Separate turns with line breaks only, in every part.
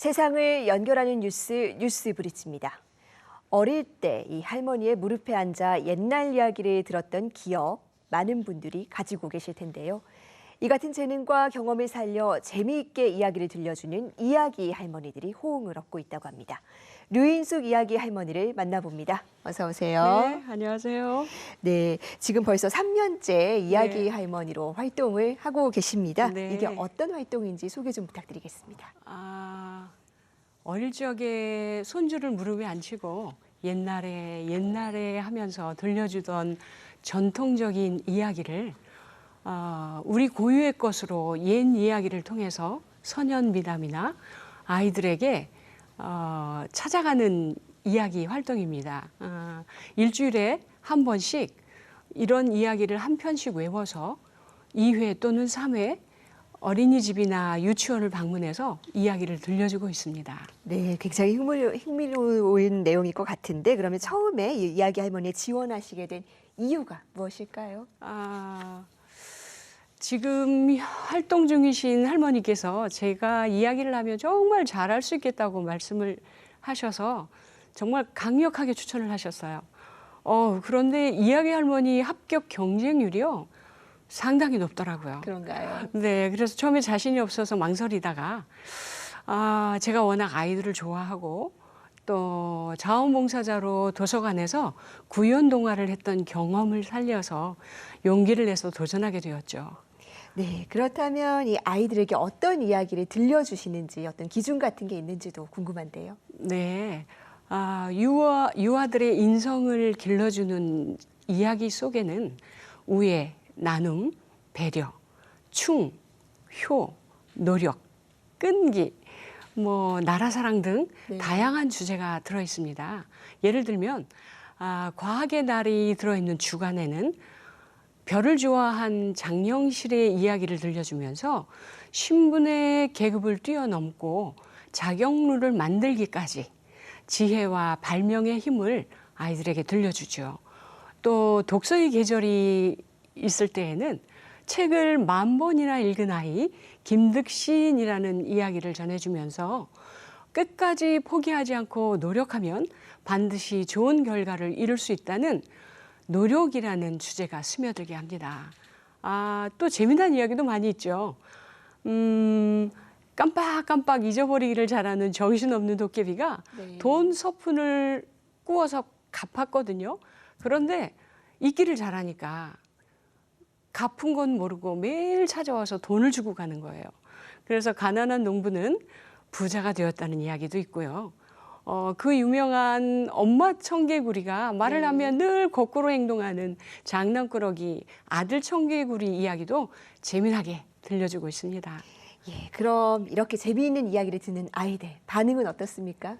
세상을 연결하는 뉴스 브릿지입니다. 어릴 때 이 할머니의 무릎에 앉아 옛날 이야기를 들었던 기억, 많은 분들이 가지고 계실 텐데요. 이 같은 재능과 경험을 살려 재미있게 이야기를 들려주는 이야기 할머니들이 호응을 얻고 있다고 합니다. 류인숙 이야기 할머니를 만나봅니다. 어서 오세요.
네, 안녕하세요.
네, 지금 벌써 3년째 이야기 할머니로 활동을 하고 계십니다.
네.
이게 어떤 활동인지 소개 좀 부탁드리겠습니다.
어릴 적에 손주를 무릎에 앉히고 옛날에 하면서 들려주던 전통적인 이야기를 우리 고유의 것으로 옛 이야기를 통해서 소년 미담이나 아이들에게 찾아가는 이야기 활동입니다. 일주일에 한 번씩 이런 이야기를 한 편씩 외워서 2회 또는 3회 어린이집이나 유치원을 방문해서 이야기를 들려주고 있습니다.
네, 굉장히 흥미로운 내용일 것 같은데 그러면 처음에 이 이야기 할머니에 지원하시게 된 이유가 무엇일까요?
지금 활동 중이신 할머니께서 제가 이야기를 하면 정말 잘할 수 있겠다고 말씀을 하셔서 정말 강력하게 추천을 하셨어요. 그런데 이야기 할머니 합격 경쟁률이요. 상당히 높더라고요.
그런가요?
네, 그래서 처음에 자신이 없어서 망설이다가 제가 워낙 아이들을 좋아하고 또 자원봉사자로 도서관에서 구연 동화를 했던 경험을 살려서 용기를 내서 도전하게 되었죠.
네, 그렇다면 이 아이들에게 어떤 이야기를 들려주시는지 어떤 기준 같은 게 있는지도 궁금한데요.
네, 유아들의 인성을 길러주는 이야기 속에는 우애, 나눔, 배려, 충, 효, 노력, 끈기, 나라 사랑 등 다양한 주제가 들어 있습니다. 예를 들면 과학의 날이 들어있는 주간에는 별을 좋아한 장영실의 이야기를 들려주면서 신분의 계급을 뛰어넘고 자격루를 만들기까지 지혜와 발명의 힘을 아이들에게 들려주죠. 또 독서의 계절이 있을 때에는 책을 10,000번이나 읽은 아이 김득신이라는 이야기를 전해주면서 끝까지 포기하지 않고 노력하면 반드시 좋은 결과를 이룰 수 있다는 노력이라는 주제가 스며들게 합니다. 또 재미난 이야기도 많이 있죠. 깜빡깜빡 잊어버리기를 잘하는 정신없는 도깨비가 돈 서푼을 꾸어서 갚았거든요. 그런데 잊기를 잘하니까 갚은 건 모르고 매일 찾아와서 돈을 주고 가는 거예요. 그래서 가난한 농부는 부자가 되었다는 이야기도 있고요. 그 유명한 엄마 청개구리가 말을 하면 늘 거꾸로 행동하는 장난꾸러기 아들 청개구리 이야기도 재미나게 들려주고 있습니다.
예, 그럼 이렇게 재미있는 이야기를 듣는 아이들 반응은 어떻습니까?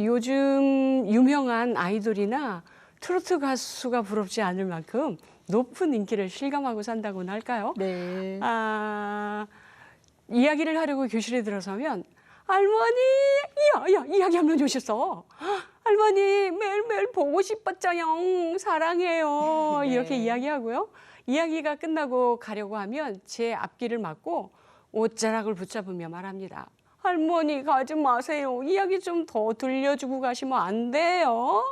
요즘 유명한 아이돌이나 트로트 가수가 부럽지 않을 만큼 높은 인기를 실감하고 산다고나 할까요?
네.
이야기를 하려고 교실에 들어서면 할머니, 야, 이야기 할머니 오셨어. 할머니 매일매일 보고 싶었죠요. 사랑해요.
네.
이렇게 이야기하고요. 이야기가 끝나고 가려고 하면 제 앞길을 막고 옷자락을 붙잡으며 말합니다. 할머니 가지 마세요. 이야기 좀 더 들려주고 가시면 안 돼요.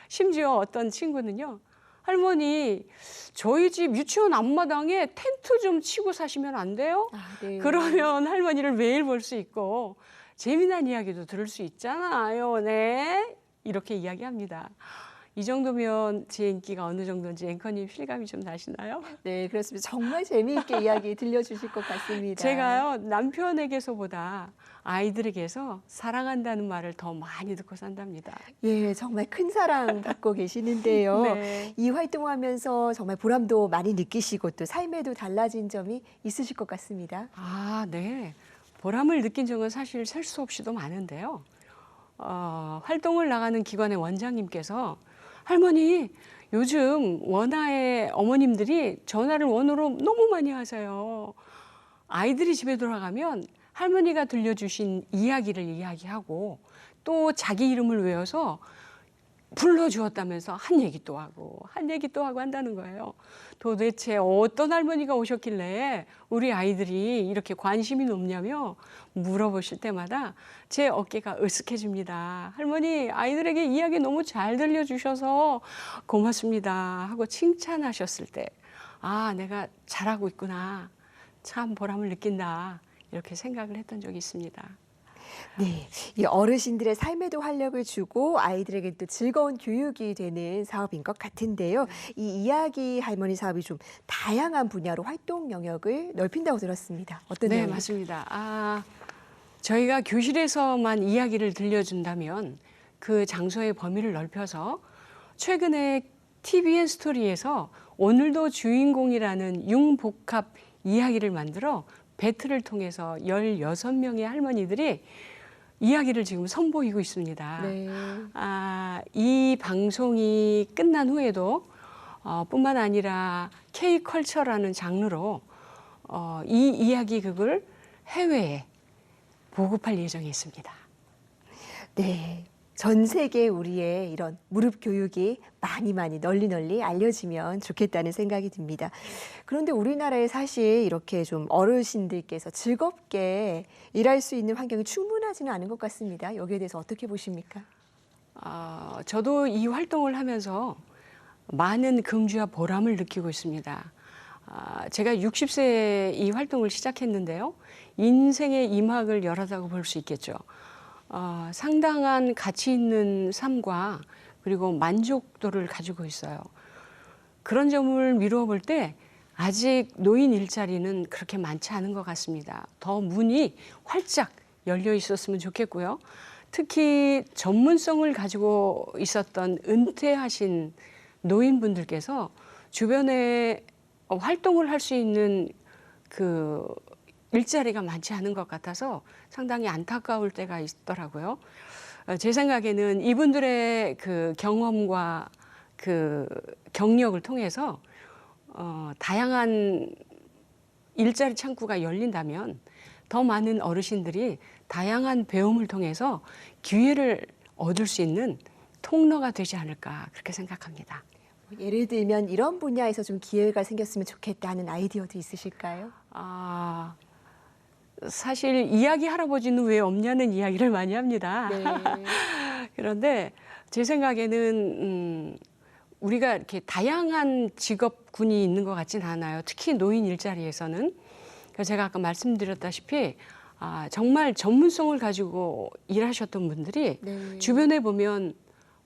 심지어 어떤 친구는요. 할머니 저희 집 유치원 앞마당에 텐트 좀 치고 사시면 안 돼요?
네.
그러면 할머니를 매일 볼 수 있고 재미난 이야기도 들을 수 있잖아요. 네, 이렇게 이야기합니다. 이 정도면 제 인기가 어느 정도인지 앵커님 실감이 좀 나시나요?
네, 그렇습니다. 정말 재미있게 이야기 들려주실 것 같습니다.
제가요 남편에게서보다 아이들에게서 사랑한다는 말을 더 많이 듣고 산답니다.
예, 정말 큰 사랑 받고 계시는데요.
네.
이 활동하면서 정말 보람도 많이 느끼시고 또 삶에도 달라진 점이 있으실 것 같습니다.
네. 보람을 느낀 적은 사실 셀 수 없이도 많은데요. 활동을 나가는 기관의 원장님께서 할머니 요즘 원아의 어머님들이 전화를 원으로 너무 많이 하세요. 아이들이 집에 돌아가면 할머니가 들려주신 이야기를 이야기하고 또 자기 이름을 외워서 불러주었다면서 한 얘기 또 하고 한 얘기 또 하고 한다는 거예요. 도대체 어떤 할머니가 오셨길래 우리 아이들이 이렇게 관심이 높냐며 물어보실 때마다 제 어깨가 으쓱해집니다. 할머니, 아이들에게 이야기 너무 잘 들려주셔서 고맙습니다 하고 칭찬하셨을 때, 아, 내가 잘하고 있구나, 참 보람을 느낀다, 이렇게 생각을 했던 적이 있습니다.
네, 이 어르신들의 삶에도 활력을 주고 아이들에게 또 즐거운 교육이 되는 사업인 것 같은데요. 이 이야기 할머니 사업이 좀 다양한 분야로 활동 영역을 넓힌다고 들었습니다. 어떤
네,
내용이?
맞습니다. 저희가 교실에서만 이야기를 들려준다면 그 장소의 범위를 넓혀서 최근에 TVN 스토리에서 오늘도 주인공이라는 융복합 이야기를 만들어 배틀을 통해서 16명의 할머니들이 이야기를 지금 선보이고 있습니다.
네.
이 방송이 끝난 후에도 뿐만 아니라 K컬처라는 장르로 이 이야기극을 해외에 보급할 예정이 있습니다.
네. 전 세계 우리의 이런 무릎 교육이 많이 널리 알려지면 좋겠다는 생각이 듭니다. 그런데 우리나라에 사실 이렇게 좀 어르신들께서 즐겁게 일할 수 있는 환경이 충분하지는 않은 것 같습니다. 여기에 대해서 어떻게 보십니까?
저도 이 활동을 하면서 많은 긍지와 보람을 느끼고 있습니다. 제가 60세에 이 활동을 시작했는데요. 인생의 이막을 열었다고 볼 수 있겠죠. 상당한 가치 있는 삶과 그리고 만족도를 가지고 있어요. 그런 점을 미루어 볼 때 아직 노인 일자리는 그렇게 많지 않은 것 같습니다. 더 문이 활짝 열려 있었으면 좋겠고요. 특히 전문성을 가지고 있었던 은퇴하신 노인분들께서 주변에 활동을 할 수 있는 그 일자리가 많지 않은 것 같아서 상당히 안타까울 때가 있더라고요. 제 생각에는 이분들의 그 경험과 그 경력을 통해서 다양한 일자리 창구가 열린다면 더 많은 어르신들이 다양한 배움을 통해서 기회를 얻을 수 있는 통로가 되지 않을까 그렇게 생각합니다.
예를 들면 이런 분야에서 좀 기회가 생겼으면 좋겠다 하는 아이디어도 있으실까요?
사실 이야기 할아버지는 왜 없냐는 이야기를 많이 합니다.
네.
그런데 제 생각에는 우리가 이렇게 다양한 직업군이 있는 것 같지는 않아요. 특히 노인 일자리에서는. 그래서 제가 아까 말씀드렸다시피 정말 전문성을 가지고 일하셨던 분들이
네.
주변에 보면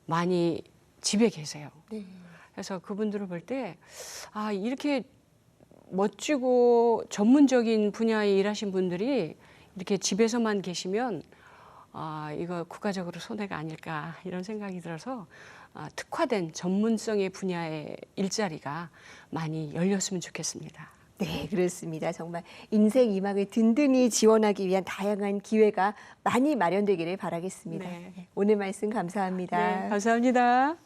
많이 집에 계세요.
네.
그래서 그분들을 볼 때 이렇게 멋지고 전문적인 분야에 일하신 분들이 이렇게 집에서만 계시면 이거 국가적으로 손해가 아닐까 이런 생각이 들어서 특화된 전문성의 분야의 일자리가 많이 열렸으면 좋겠습니다.
네, 그렇습니다. 정말 인생 이막을 든든히 지원하기 위한 다양한 기회가 많이 마련되기를 바라겠습니다.
네.
오늘 말씀 감사합니다.
네, 감사합니다.